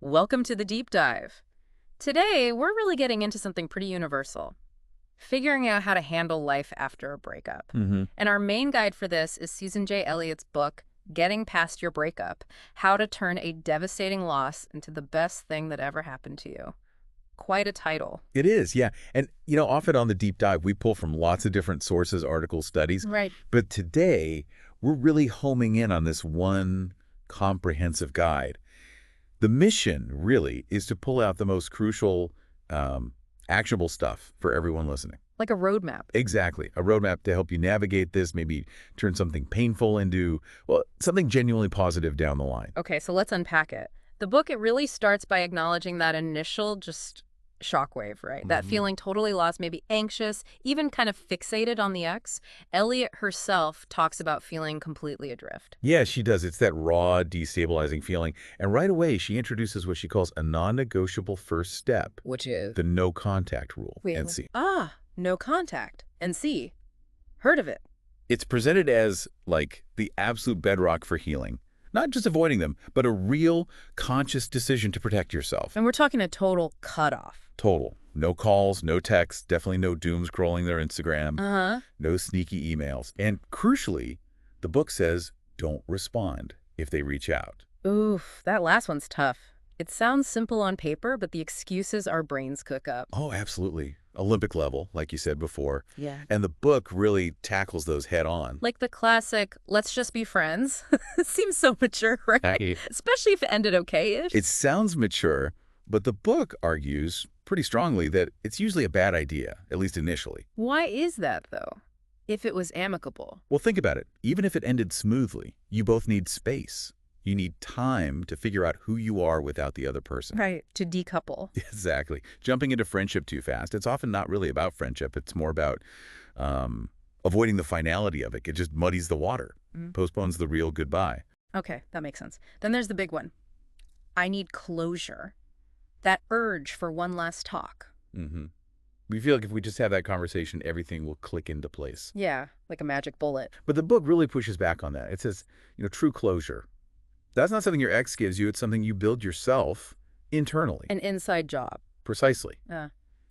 Welcome to the deep dive. Today, we're really getting into something pretty universal, figuring out how to handle life after a breakup. And our main guide for this is Susan J. Elliott's book, Getting Past Your Breakup, How to Turn a Devastating Loss into the Best Thing That Ever Happened to You. Quite a title. It is, yeah. And, often on the deep dive, we pull from lots of different sources, articles, studies. Right. But today, we're really homing in on this one comprehensive guide. The mission, really, is to pull out the most crucial, actionable stuff for everyone listening. Like a roadmap. Exactly. A roadmap to help you navigate this, maybe turn something painful into, well, something genuinely positive down the line. Okay, so let's unpack it. The book, it really starts by acknowledging that initial shockwave, right? That feeling totally lost, maybe anxious, even kind of fixated on the ex. Elliott herself talks about feeling completely adrift. Yeah, she does. It's that raw, destabilizing feeling. And right away, she introduces what she calls a non-negotiable first step. Which is? The no contact rule. NC. No contact. NC. Heard of it. It's presented as, like, the absolute bedrock for healing. Not just avoiding them, but a real, conscious decision to protect yourself. And we're talking a total cutoff. Total. No calls, no texts, definitely no doom scrolling their Instagram, no sneaky emails. And crucially, the book says don't respond if they reach out. Oof, that last one's tough. It sounds simple on paper, but the excuses our brains cook up. Oh, absolutely. Olympic level, like you said before. Yeah. And the book really tackles those head on. Like the classic, let's just be friends. Seems so mature, right? Especially if it ended okay-ish. It sounds mature, but the book argues pretty strongly that it's usually a bad idea, at least initially. Why is that, though? If it was amicable. Well, think about it. Even if it ended smoothly, you both need space. You need time to figure out who you are without the other person. Right, to decouple. Exactly. Jumping into friendship too fast, it's often not really about friendship. It's more about avoiding the finality of it. It just muddies the water, postpones the real goodbye. Okay, that makes sense. Then there's the big one. I need closure. That urge for one last talk. We feel like if we just have that conversation, everything will click into place. Yeah, like a magic bullet. But the book really pushes back on that. It says, true closure. That's not something your ex gives you. It's something you build yourself internally. An inside job. Precisely.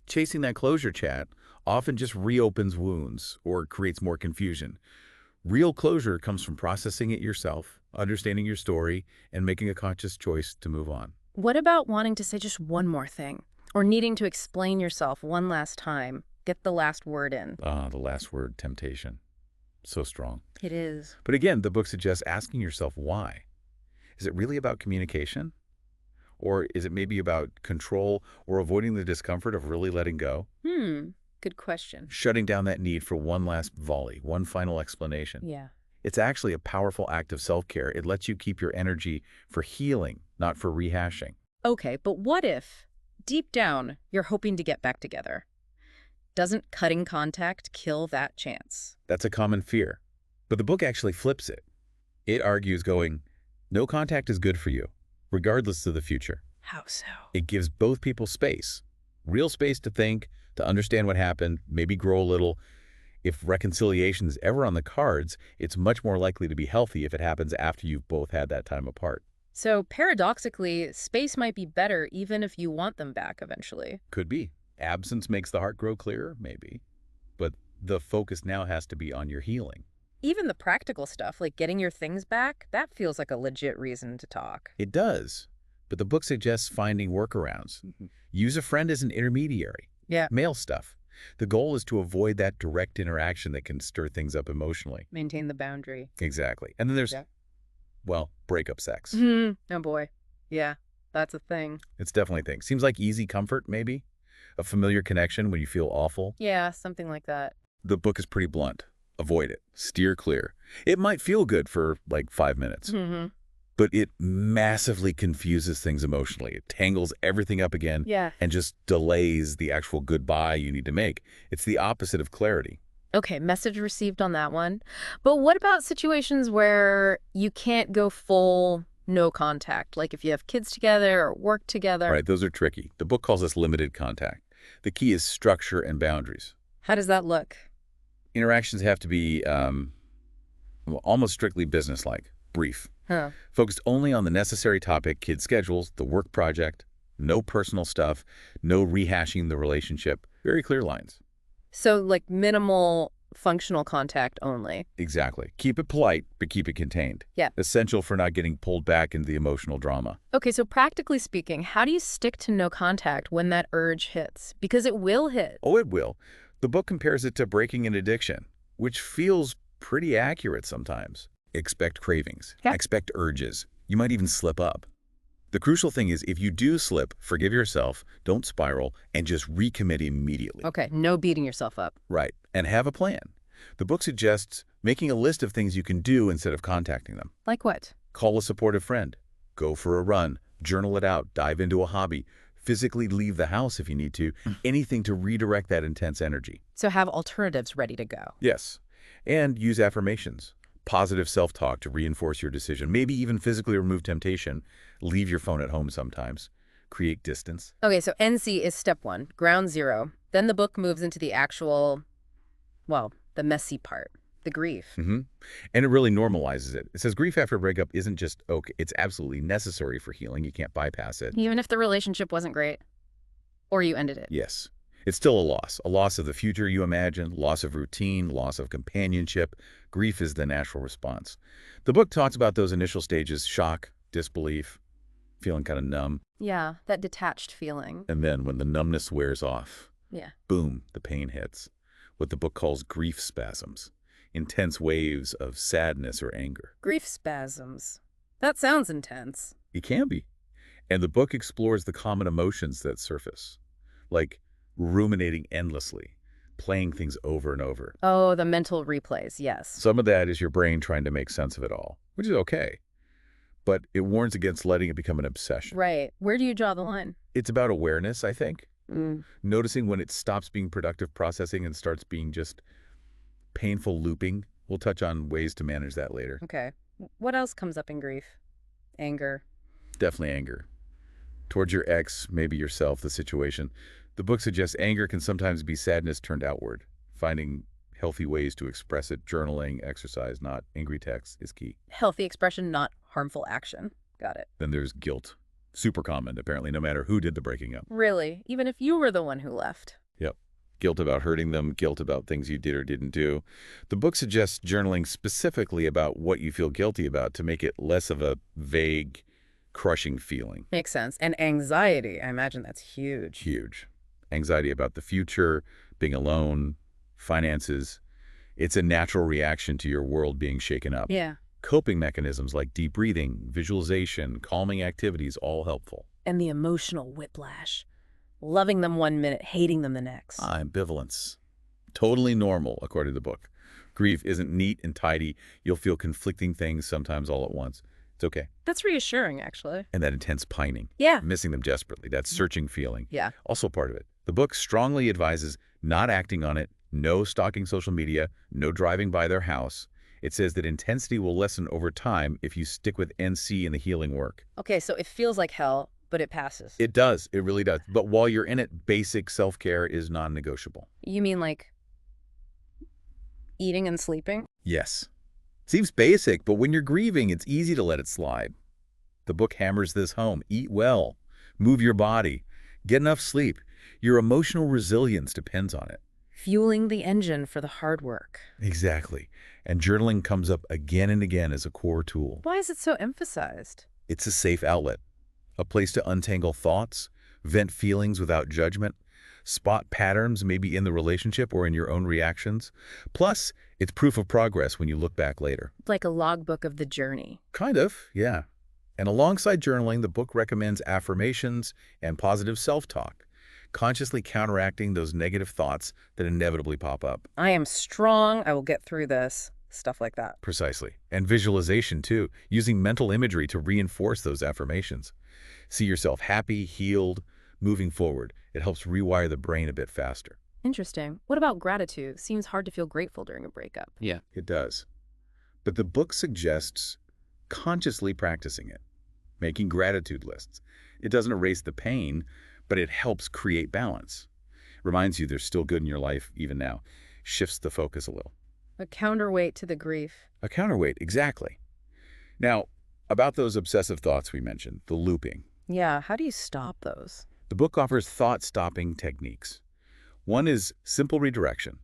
Chasing that closure chat often just reopens wounds or creates more confusion. Real closure comes from processing it yourself, understanding your story, and making a conscious choice to move on. What about wanting to say just one more thing? Or needing to explain yourself one last time? Get the last word in. The last word, temptation. So strong. It is. But again, the book suggests asking yourself why. Is it really about communication? Or is it maybe about control or avoiding the discomfort of really letting go? Good question. Shutting down that need for one last volley, one final explanation. Yeah. It's actually a powerful act of self-care. It lets you keep your energy for healing, not for rehashing. Okay, but what if, deep down, you're hoping to get back together? Doesn't cutting contact kill that chance? That's a common fear. But the book actually flips it. It argues going, no contact is good for you, regardless of the future. How so? It gives both people space, real space to think, to understand what happened, maybe grow a little. If reconciliation is ever on the cards, it's much more likely to be healthy if it happens after you've both had that time apart. So paradoxically, space might be better even if you want them back eventually. Could be. Absence makes the heart grow clearer, maybe. But the focus now has to be on your healing. Even the practical stuff, like getting your things back, that feels like a legit reason to talk. It does. But the book suggests finding workarounds. Use a friend as an intermediary. Yeah. Mail stuff. The goal is to avoid that direct interaction that can stir things up emotionally. Maintain the boundary. Exactly. And then there's, well, breakup sex. Oh boy. Yeah, that's a thing. It's definitely a thing. Seems like easy comfort, maybe? A familiar connection when you feel awful? Yeah, something like that. The book is pretty blunt. Avoid it. Steer clear. It might feel good for like 5 minutes, but it massively confuses things emotionally. It tangles everything up again and just delays the actual goodbye you need to make. It's the opposite of clarity. Okay, message received on that one. But what about situations where you can't go full no contact, like if you have kids together or work together? Right, those are tricky. The book calls this limited contact. The key is structure and boundaries. How does that look? Interactions have to be almost strictly businesslike, brief, Huh. Focused only on the necessary topic, kid schedules, the work project, no personal stuff, no rehashing the relationship. Very clear lines. So, like, minimal functional contact only. Exactly. Keep it polite, but keep it contained. Yeah. Essential for not getting pulled back into the emotional drama. Okay, so practically speaking, how do you stick to no contact when that urge hits? Because it will hit. Oh, it will. The book compares it to breaking an addiction, which feels pretty accurate sometimes. Expect cravings. Yeah. Expect urges. You might even slip up. The crucial thing is if you do slip, forgive yourself, don't spiral, and just recommit immediately. Okay, no beating yourself up. Right, and have a plan. The book suggests making a list of things you can do instead of contacting them. Like what? Call a supportive friend. Go for a run. Journal it out. Dive into a hobby. Physically leave the house if you need to. Anything to redirect that intense energy. So have alternatives ready to go. Yes, and use affirmations. Positive self-talk to reinforce your decision. Maybe even physically remove temptation. Leave your phone at home sometimes. Create distance. Okay, so NC is step 1, ground zero. Then the book moves into the actual, well, the messy part, the grief. And it really normalizes it. It says grief after a breakup isn't just okay. It's absolutely necessary for healing. You can't bypass it. Even if the relationship wasn't great, or you ended it. Yes. It's still a loss of the future you imagine, loss of routine, loss of companionship. Grief is the natural response. The book talks about those initial stages: shock, disbelief, feeling kind of numb. Yeah, that detached feeling. And then when the numbness wears off, Yeah. boom, the pain hits. What the book calls grief spasms, intense waves of sadness or anger. Grief spasms. That sounds intense. It can be. And the book explores the common emotions that surface, like ruminating endlessly, playing things over and over. Oh, the mental replays, yes. Some of that is your brain trying to make sense of it all, which is okay. But it warns against letting it become an obsession. Right. Where do you draw the line? It's about awareness, I think. Mm. Noticing when it stops being productive processing and starts being just painful looping. We'll touch on ways to manage that later. Okay. What else comes up in grief? Anger. Definitely anger. Towards your ex, maybe yourself, the situation. The book suggests anger can sometimes be sadness turned outward. Finding healthy ways to express it, journaling, exercise, not angry text, is key. Healthy expression, not harmful action. Got it. Then there's guilt. Super common, apparently, no matter who did the breaking up. Really? Even if you were the one who left? Yep. Guilt about hurting them, guilt about things you did or didn't do. The book suggests journaling specifically about what you feel guilty about to make it less of a vague, crushing feeling. Makes sense. And anxiety, I imagine that's huge. Huge. Anxiety about the future, being alone, finances. It's a natural reaction to your world being shaken up. Yeah. Coping mechanisms like deep breathing, visualization, calming activities, all helpful. And the emotional whiplash. Loving them one minute, hating them the next. Ambivalence. Totally normal, according to the book. Grief isn't neat and tidy. You'll feel conflicting things sometimes all at once. It's okay. That's reassuring, actually. And that intense pining. Yeah. Missing them desperately. That searching feeling. Yeah. Also part of it. The book strongly advises not acting on it, no stalking social media, no driving by their house. It says that intensity will lessen over time if you stick with NC in the healing work. Okay, so it feels like hell, but it passes. It does. It really does. But while you're in it, basic self-care is non-negotiable. You mean like eating and sleeping? Yes. Seems basic, but when you're grieving, it's easy to let it slide. The book hammers this home. Eat well. Move your body. Get enough sleep. Your emotional resilience depends on it. Fueling the engine for the hard work. Exactly. And journaling comes up again and again as a core tool. Why is it so emphasized? It's a safe outlet, a place to untangle thoughts, vent feelings without judgment, spot patterns maybe in the relationship or in your own reactions. Plus, it's proof of progress when you look back later. Like a logbook of the journey. Kind of, yeah. And alongside journaling, the book recommends affirmations and positive self-talk, consciously counteracting those negative thoughts that inevitably pop up. I am strong. I will get through this. Stuff like that. Precisely. And visualization, too, using mental imagery to reinforce those affirmations. See yourself happy, healed, moving forward. It helps rewire the brain a bit faster. Interesting. What about gratitude? Seems hard to feel grateful during a breakup. Yeah, it does. But the book suggests consciously practicing it, making gratitude lists. It doesn't erase the pain, but it helps create balance. Reminds you there's still good in your life even now. Shifts the focus a little. A counterweight to the grief. A counterweight, exactly. Now, About those obsessive thoughts we mentioned, the looping. Yeah, how do you stop those? The book offers thought-stopping techniques. One is simple redirection.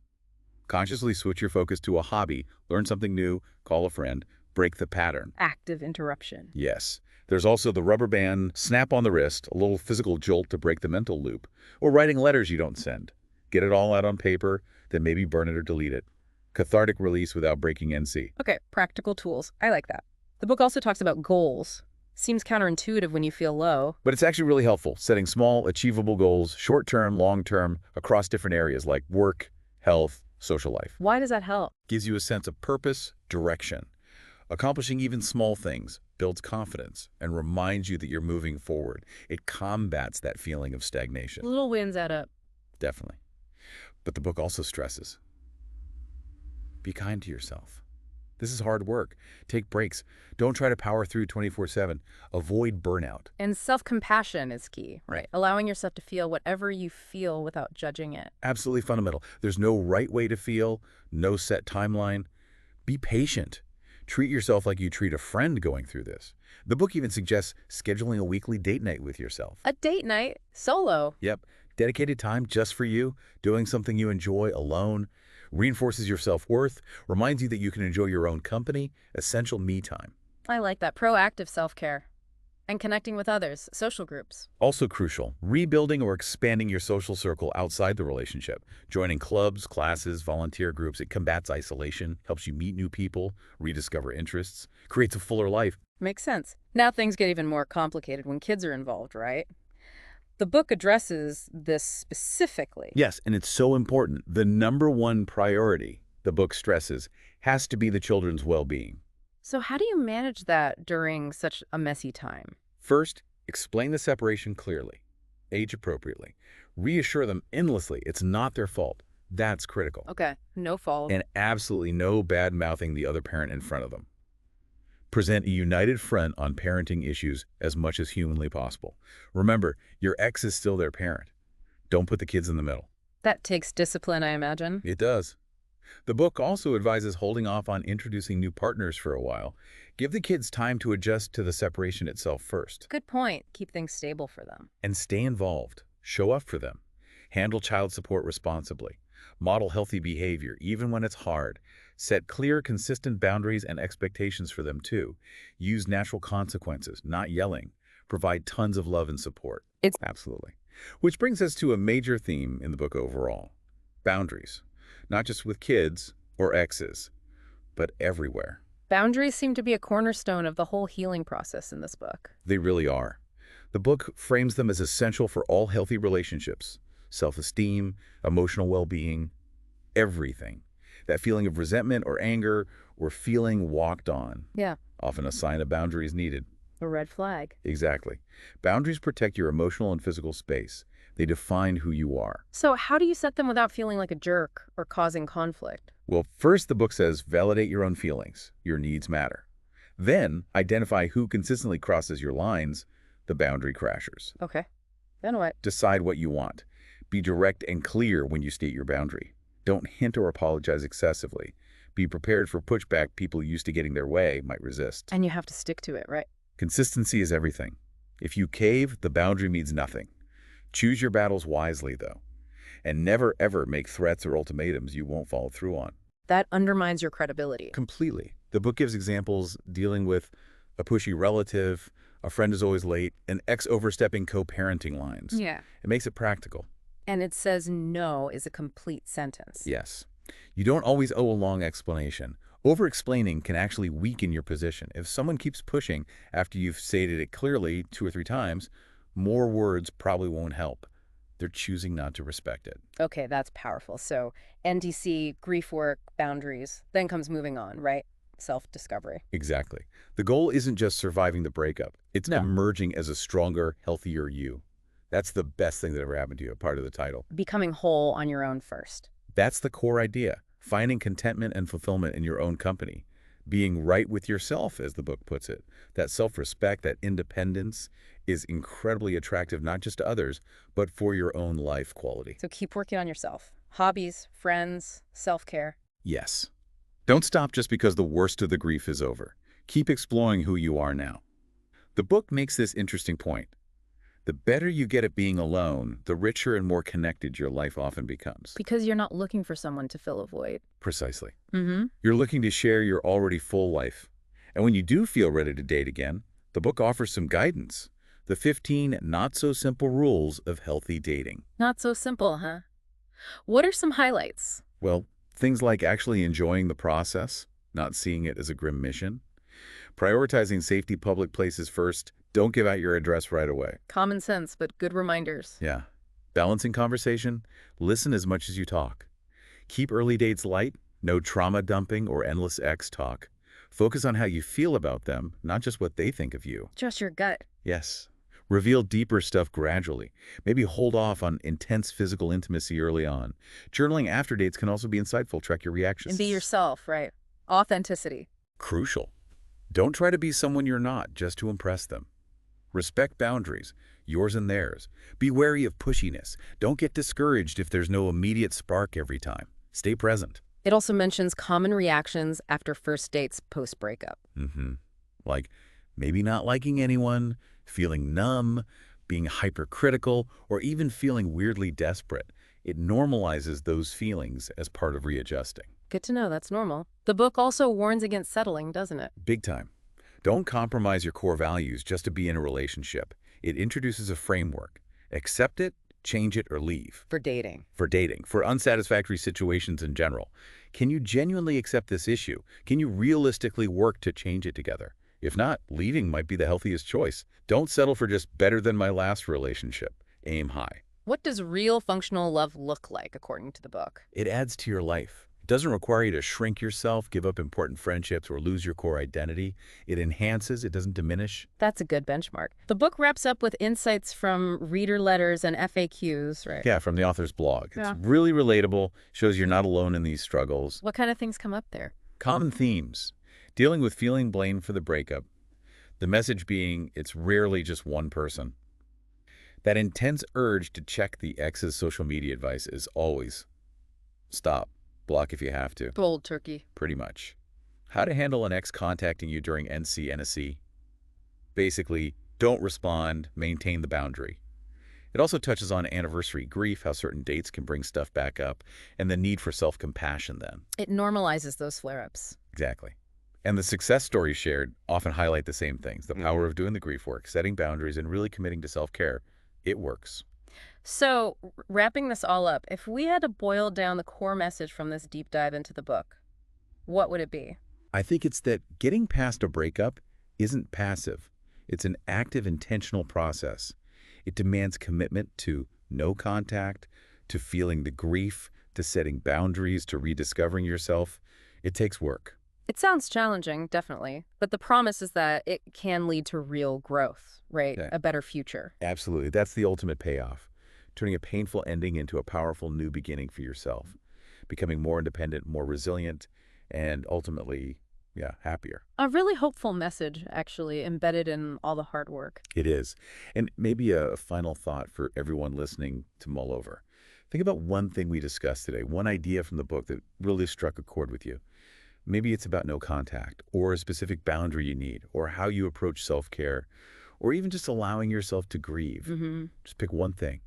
Consciously switch your focus to a hobby, learn something new, call a friend, break the pattern. Active interruption. Yes. There's also the rubber band, snap on the wrist, a little physical jolt to break the mental loop, or writing letters you don't send. Get it all out on paper, then maybe burn it or delete it. Cathartic release without breaking NC. Okay, practical tools. I like that. The book also talks about goals. Seems counterintuitive when you feel low. But it's actually really helpful, setting small, achievable goals, short-term, long-term, across different areas like work, health, social life. Why does that help? Gives you a sense of purpose, direction. Accomplishing even small things builds confidence and reminds you that you're moving forward. It combats that feeling of stagnation. Little wins add up. Definitely. But the book also stresses, be kind to yourself. This is hard work. Take breaks. Don't try to power through 24/7. Avoid burnout. And self-compassion is key, right? Allowing yourself to feel whatever you feel without judging it. Absolutely fundamental. There's no right way to feel, no set timeline. Be patient. Treat yourself like you treat a friend going through this. The book even suggests scheduling a weekly date night with yourself. A date night? Solo? Yep. Dedicated time just for you, doing something you enjoy alone, reinforces your self-worth, reminds you that you can enjoy your own company, essential me time. I like that. Proactive self-care. And connecting with others, social groups. Also crucial, rebuilding or expanding your social circle outside the relationship. Joining clubs, classes, volunteer groups, it combats isolation, helps you meet new people, rediscover interests, creates a fuller life. Makes sense. Now things get even more complicated when kids are involved, right? The book addresses this specifically. Yes, and it's so important. The number one priority, the book stresses, has to be the children's well-being. So how do you manage that during such a messy time? First, explain the separation clearly, age appropriately. Reassure them endlessly it's not their fault. That's critical. Okay, no fault. And absolutely no bad-mouthing the other parent in front of them. Present a united front on parenting issues as much as humanly possible. Remember, your ex is still their parent. Don't put the kids in the middle. That takes discipline, I imagine. It does. The book also advises holding off on introducing new partners for a while. Give the kids time to adjust to the separation itself first. Good point. Keep things stable for them. And stay involved. Show up for them. Handle child support responsibly. Model healthy behavior, even when it's hard. Set clear, consistent boundaries and expectations for them, too. Use natural consequences, not yelling. Provide tons of love and support. Absolutely. Which brings us to a major theme in the book overall. Boundaries. Not just with kids or exes, but everywhere. Boundaries seem to be a cornerstone of the whole healing process in this book. They really are. The book frames them as essential for all healthy relationships. Self-esteem, emotional well-being, everything. That feeling of resentment or anger or feeling walked on. Yeah. Often a sign of boundaries needed. A red flag. Exactly. Boundaries protect your emotional and physical space. They define who you are. So how do you set them without feeling like a jerk or causing conflict? Well, first the book says validate your own feelings. Your needs matter. Then identify who consistently crosses your lines, the boundary crashers. Okay. Then what? Decide what you want. Be direct and clear when you state your boundary. Don't hint or apologize excessively. Be prepared for pushback people used to getting their way might resist. And you have to stick to it, right? Consistency is everything. If you cave, the boundary means nothing. Choose your battles wisely, though. And never, ever make threats or ultimatums you won't follow through on. That undermines your credibility. Completely. The book gives examples dealing with a pushy relative, a friend is always late, and ex overstepping co-parenting lines. Yeah. It makes it practical. And it says no is a complete sentence. Yes. You don't always owe a long explanation. Over-explaining can actually weaken your position. If someone keeps pushing after you've stated it clearly 2 or 3 times, more words probably won't help. They're choosing not to respect it. Okay, that's powerful. So NDC, grief work, boundaries, then comes moving on, right? Self-discovery. Exactly. The goal isn't just surviving the breakup. It's emerging as a stronger, healthier you. That's the best thing that ever happened to you, part of the title. Becoming whole on your own first. That's the core idea. Finding contentment and fulfillment in your own company. Being right with yourself, as the book puts it. That self-respect, that independence is incredibly attractive, not just to others, but for your own life quality. So keep working on yourself. Hobbies, friends, self-care. Yes. Don't stop just because the worst of the grief is over. Keep exploring who you are now. The book makes this interesting point. The better you get at being alone, the richer and more connected your life often becomes. Because you're not looking for someone to fill a void. Precisely. Mm-hmm. You're looking to share your already full life. And when you do feel ready to date again, the book offers some guidance. The 15 not-so-simple rules of healthy dating. Not so simple, huh? What are some highlights? Well, things like actually enjoying the process, not seeing it as a grim mission. Prioritizing safety public places first. Don't give out your address right away. Common sense, but good reminders. Yeah. Balancing conversation. Listen as much as you talk. Keep early dates light. No trauma dumping or endless ex talk. Focus on how you feel about them, not just what they think of you. Just your gut. Yes. Reveal deeper stuff gradually. Maybe hold off on intense physical intimacy early on. Journaling after dates can also be insightful. Track your reactions. And be yourself, right? Authenticity. Crucial. Don't try to be someone you're not just to impress them. Respect boundaries, yours and theirs. Be wary of pushiness. Don't get discouraged if there's no immediate spark every time. Stay present. It also mentions common reactions after first dates post-breakup. Like maybe not liking anyone, feeling numb, being hypercritical, or even feeling weirdly desperate. It normalizes those feelings as part of readjusting. Good to know that's normal. The book also warns against settling, doesn't it? Big time. Don't compromise your core values just to be in a relationship. It introduces a framework. Accept it, change it, or leave. For dating. For dating, for unsatisfactory situations in general. Can you genuinely accept this issue? Can you realistically work to change it together? If not, leaving might be the healthiest choice. Don't settle for just better than my last relationship. Aim high. What does real functional love look like, according to the book? It adds to your life. It doesn't require you to shrink yourself, give up important friendships, or lose your core identity. It enhances, it doesn't diminish. That's a good benchmark. The book wraps up with insights from reader letters and FAQs, right? Yeah, from the author's blog. It's really relatable, shows you're not alone in these struggles. What kind of things come up there? Common themes. Dealing with feeling blamed for the breakup. The message being, it's rarely just one person. That intense urge to check the ex's social media advice is always stop. Block if you have to. Bold turkey. Pretty much. How to handle an ex contacting you during NC. Basically, don't respond, maintain the boundary. It also touches on anniversary grief, how certain dates can bring stuff back up, and the need for self-compassion then. It normalizes those flare-ups. Exactly. And the success stories shared often highlight the same things. The power of doing the grief work, setting boundaries, and really committing to self-care. It works. So, wrapping this all up, if we had to boil down the core message from this deep dive into the book, what would it be? I think it's that getting past a breakup isn't passive. It's an active, intentional process. It demands commitment to no contact, to feeling the grief, to setting boundaries, to rediscovering yourself. It takes work. It sounds challenging, definitely, but the promise is that it can lead to real growth, right? Yeah. A better future. Absolutely. That's the ultimate payoff. Turning a painful ending into a powerful new beginning for yourself. Becoming more independent, more resilient, and ultimately, happier. A really hopeful message, actually, embedded in all the hard work. It is. And maybe a final thought for everyone listening to mull over. Think about one thing we discussed today, one idea from the book that really struck a chord with you. Maybe it's about no contact, or a specific boundary you need, or how you approach self-care, or even just allowing yourself to grieve. Just pick one thing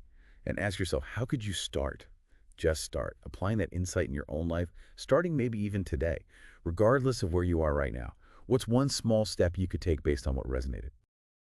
and ask yourself, how could you start? Just start. Applying that insight in your own life, starting maybe even today, regardless of where you are right now. What's one small step you could take based on what resonated?